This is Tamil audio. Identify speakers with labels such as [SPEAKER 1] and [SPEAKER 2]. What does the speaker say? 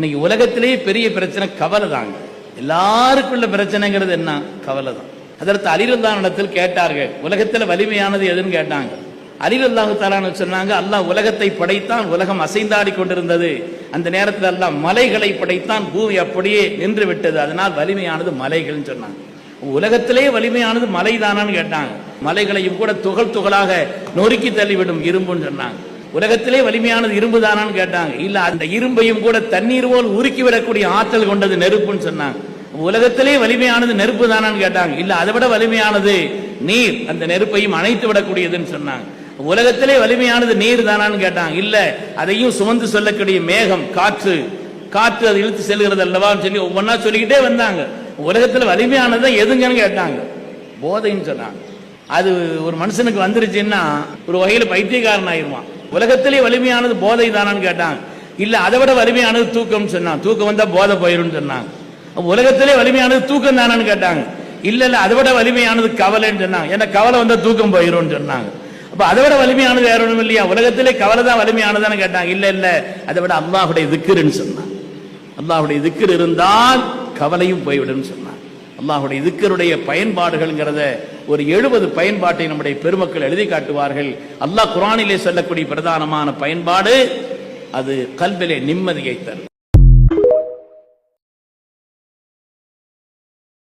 [SPEAKER 1] இன்னைக்கு உலகத்திலேயே பெரிய பிரச்சனை கவலை தாங்க. எல்லாருக்குள்ள பிரச்சனைங்கிறது என்ன? கவலை தான். அதற்கு அலிரல்லாஹ் இடத்தில் கேட்டார்கள், உலகத்துல வலிமையானது எதுன்னு கேட்டாங்க. அலிரல்லாஹு தஆலா சொன்னாங்க, அல்லாஹ் உலகத்தை படைத்தான், உலகம் அசைந்தாடி கொண்டிருந்தது. அந்த நேரத்தில் அல்லாஹ் மலைகளை படைத்தான், பூமி அப்படியே நின்று விட்டது, அதனால் வலிமையானது மலைகள்னு சொன்னாங்க. உலகத்திலே வலிமையானது மலை தானான்னு கேட்டாங்க. மலைகளையும் கூட துகள் துகளாக நொறுக்கி தள்ளிவிடும் இரும்புன்னு சொன்னாங்க. உலகத்திலே வலிமையானது இரும்பு தானான்னு கேட்டாங்க. இல்ல, அந்த இரும்பையும் கூட தண்ணீர் போல் உருக்கி விடக்கூடிய ஆற்றல் கொண்டது நெருப்புன்னு சொன்னாங்க. உலகத்திலே வலிமையானது நெருப்பு தானான்னு கேட்டாங்க. இல்ல, அதை விட வலிமையானது நீர், அந்த நெருப்பையும் அணைத்து விடக்கூடியதுன்னு சொன்னாங்க. உலகத்திலே வலிமையானது நீர் தானான்னு கேட்டாங்க. இல்ல, அதையும் சுமந்து சொல்லக்கூடிய மேகம், காற்று, காற்று அதை இழுத்து செல்கிறது அல்லவான்னு சொல்லி ஒவ்வொன்னா சொல்லிக்கிட்டே வந்தாங்க. உலகத்துல வலிமையானது எதுங்கன்னு கேட்டாங்க. போதைன்னு சொன்னாங்க. அது ஒரு மனுஷனுக்கு வந்துருச்சுன்னா ஒரு வகையில பைத்தியக்காரன் ஆயிருவான். உலகத்திலே வலிமையானது போதை தானான்னு கேட்டாங்க. இல்ல, அதை விட வலிமையானது தூக்கம் சொன்னாங்க. தூக்கம் வந்தா போதை போயிரும் சொன்னாங்க. உலகத்திலே வலிமையானது தூக்கம் தானான்னு கேட்டாங்க. இல்ல இல்ல, அதை விட வலிமையானது கவலைன்னு சொன்னாங்க. ஏன்னா கவலை வந்தா தூக்கம் போயிரும் சொன்னாங்க. அப்ப அதை விட வலிமையானது வேற ஒண்ணும் இல்லையா? உலகத்திலே கவலை தான் வலிமையானதான்னு கேட்டாங்க. இல்ல இல்ல, அதை விட அல்லாஹ்வுடைய திக்ருன்னு சொன்னாங்க. அல்லாஹ்வுடைய திக்ர் இருந்தால் கவலையும் போய்விடும் சொன்னாங்க. அல்லாஹ்வுடைய திக்ருடைய பயன்பாடுகள்ங்கிறத ஒரு 70 பயன்பாட்டை நம்முடைய பெருமக்கள் எழுதி காட்டுவார்கள். அல்லாஹ் குர்ஆனிலே சொல்லக்கூடிய பிரதானமான பயன்பாடு அது கல்விலே நிம்மதியை தரும்.